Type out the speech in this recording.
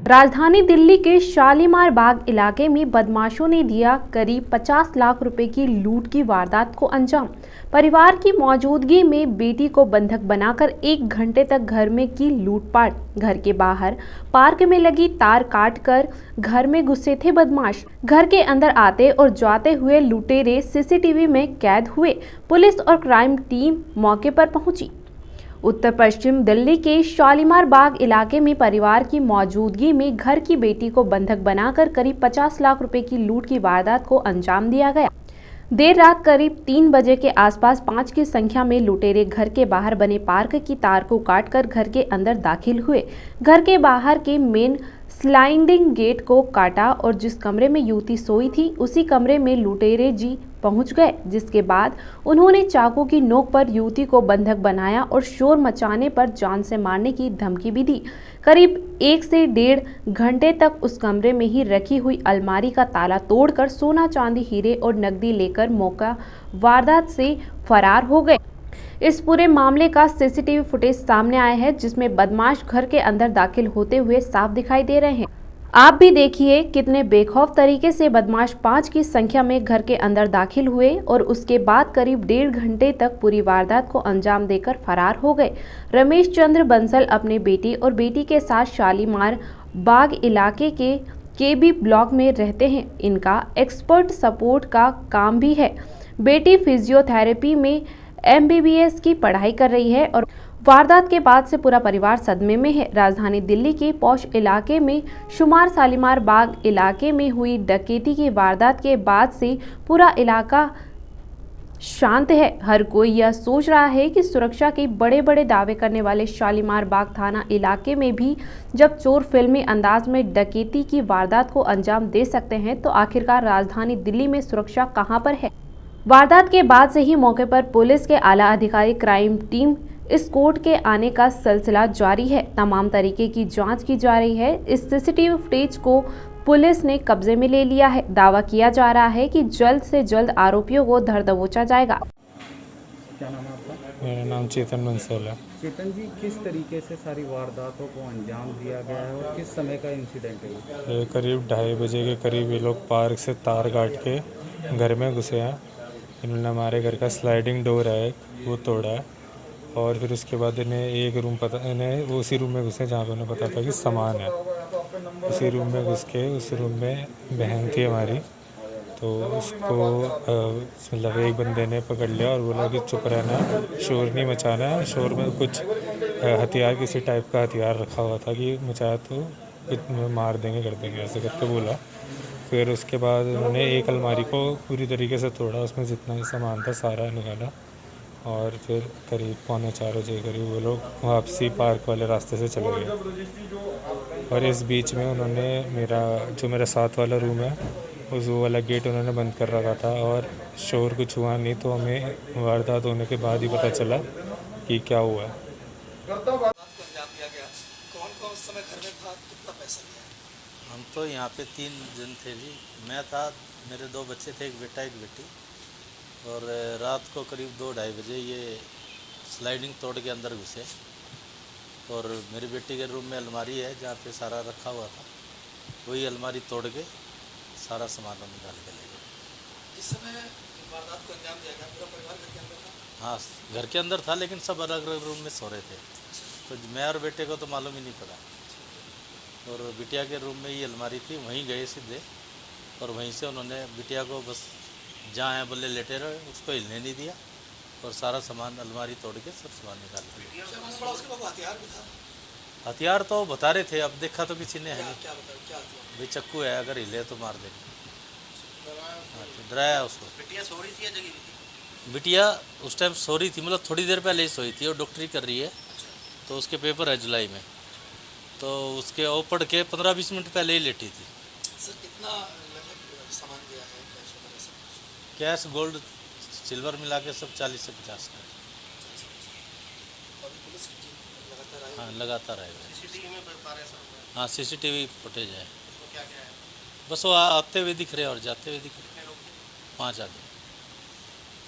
राजधानी दिल्ली के शालीमार बाग इलाके में बदमाशों ने दिया करीब 50 लाख रुपए की लूट की वारदात को अंजाम। परिवार की मौजूदगी में बेटी को बंधक बनाकर 1 घंटे तक घर में की लूटपाट। घर के बाहर पार्क में लगी तार काटकर घर में घुसे थे बदमाश। घर के अंदर आते और जाते हुए लुटेरे सीसीटीवी में कैद हुए। पुलिस और क्राइम टीम मौके पर पहुंची। उत्तर पश्चिम दिल्ली के शालीमार बाग इलाके में परिवार की मौजूदगी में घर की बेटी को बंधक बनाकर करीब 50 लाख रुपए की लूट की वारदात को अंजाम दिया गया। देर रात करीब 3 बजे के आसपास 5 की संख्या में लुटेरे घर के बाहर बने पार्क की तार को काटकर घर के अंदर दाखिल हुए। घर के बाहर के मेन स्लाइडिंग गेट को काटा और जिस कमरे में युवती सोई थी उसी कमरे में लुटेरे जी पहुंच गए, जिसके बाद उन्होंने चाकू की नोक पर युवती को बंधक बनाया और शोर मचाने पर जान से मारने की धमकी भी दी। करीब 1 से 1.5 घंटे तक उस कमरे में ही रखी हुई अलमारी का ताला तोड़कर सोना, चांदी, हीरे और नकदी लेकर मौका वारदात से फरार हो गए। इस पूरे मामले का सीसीटीवी फुटेज सामने आया है, जिसमें बदमाश घर के अंदर दाखिल होते हुए साफ दिखाई दे रहे हैं। आप भी देखिए कितने बेखौफ तरीके से बदमाश 5 की संख्या में घर के अंदर दाखिल हुए और उसके बाद करीब 1.5 घंटे तक पूरी वारदात को अंजाम देकर फरार हो गए। रमेश चंद्र बंसल अपने बेटी और बेटी के साथ शालीमार बाग इलाके के केबी ब्लॉक में रहते हैं। इनका एक्सपर्ट सपोर्ट का काम भी है। बेटी फिजियोथेरेपी में MBBS की पढ़ाई कर रही है और वारदात के बाद से पूरा परिवार सदमे में है। राजधानी दिल्ली के पौष इलाके में शुमार शालीमार बाग इलाके में हुई डकैती की वारदात के बाद से पूरा इलाका शांत है। हर कोई यह सोच रहा है कि सुरक्षा के बड़े बड़े दावे करने वाले शालीमार बाग थाना इलाके में भी जब चोर फिल्मी अंदाज में डकैती की वारदात को अंजाम दे सकते हैं, तो आखिरकार राजधानी दिल्ली में सुरक्षा कहां पर है। वारदात के बाद से ही मौके पर पुलिस के आला अधिकारी, क्राइम टीम इस कोर्ट के आने का सिलसिला जारी है। तमाम तरीके की जांच की जा रही है। इस सीसीटीवी फुटेज को पुलिस ने कब्जे में ले लिया है। दावा किया जा रहा है कि जल्द से जल्द आरोपियों को धर दबोचा जाएगा। क्या नाम है आपका? मेरा नाम चेतन बंसल है। चेतन जी, किस तरीके से सारी वारदातों को अंजाम दिया गया है और किस समय का इंसिडेंट है? ये करीब 2:30 बजे के करीब ये लोग पार्क से तार काट के घर में घुसे हैं। इन्होंने हमारे घर का स्लाइडिंग डोर है वो तोड़ा है और फिर उसके बाद इन्हें उसी रूम में घुसे जहाँ पे उन्हें पता था कि सामान है। उसी रूम में घुस के उस रूम में बहन थी हमारी, तो उसको मतलब एक बंदे ने पकड़ लिया और बोला कि चुप रहना, शोर नहीं मचाना है। शोर में कुछ हथियार, किसी टाइप का हथियार रखा हुआ था कि मचाया तो कुछ मार देंगे, कर देंगे, ऐसे करके बोला। फिर उसके बाद उन्होंने एक अलमारी को पूरी तरीके से तोड़ा, उसमें जितना ही सामान था सारा निकाला और फिर करीब 3:45 बजे करीब वो लोग वापसी पार्क वाले रास्ते से चले गए। और इस बीच में उन्होंने मेरा साथ वाला रूम है उस वो वाला गेट उन्होंने बंद कर रखा था और शोर कुछ हुआ नहीं, तो हमें वारदात होने के बाद ही पता चला कि क्या हुआ है। कौन उस समय घर में था, कितना पैसा लिया? हम तो यहाँ पे 3 जन थे जी। मैं था, मेरे 2 बच्चे थे, एक बेटा एक बेटी। और रात को करीब 2-2:30 बजे ये स्लाइडिंग तोड़ के अंदर घुसे और मेरी बेटी के रूम में अलमारी है जहाँ पे सारा रखा हुआ था, वही अलमारी तोड़ के सारा सामान निकाल के ले गए। इस समय वारदात को अंजाम दिया गया, पूरा परिवार घर के अंदर था? हाँ, घर के अंदर था, लेकिन सब अलग अलग रूम में सो रहे थे। तो मैं और बेटे को तो मालूम ही नहीं पड़ा। और बिटिया के रूम में ही अलमारी थी, वहीं गए सीधे और वहीं से उन्होंने बिटिया को बस जहाँ है बोले लेटे रहे, उसको हिलने नहीं दिया और सारा सामान अलमारी तोड़ के सब सामान निकाल लिया। हथियार भी था? हथियार तो बता रहे थे, अब देखा तो किसी ने है नहीं। क्या बताया? भाई चक्कू है, अगर हिले तो मार देंगे। डराया उसको। बिटिया सो रही थी या जगी हुई थी? बिटिया उस टाइम सो रही थी, मतलब थोड़ी देर पहले ही सोई थी और डॉक्टरी कर रही है, तो उसके पेपर है जुलाई में, तो उसके वो पढ़ के 15-20 मिनट पहले ही लेटी थी। सर, कितना सामान दिया है? कैश, गोल्ड, सिल्वर मिला के सब 40 से 50 का। अभी पुलिस की टीम लगातार आई? हाँ, लगातार आएगा। सीसीटीवी में बता रहे सर? हाँ, CCTV फुटेज है। उसमें क्या क्या है? बस वो आते हुए दिख रहे हैं और जाते हुए दिख रहे हैं। 5 आदमी।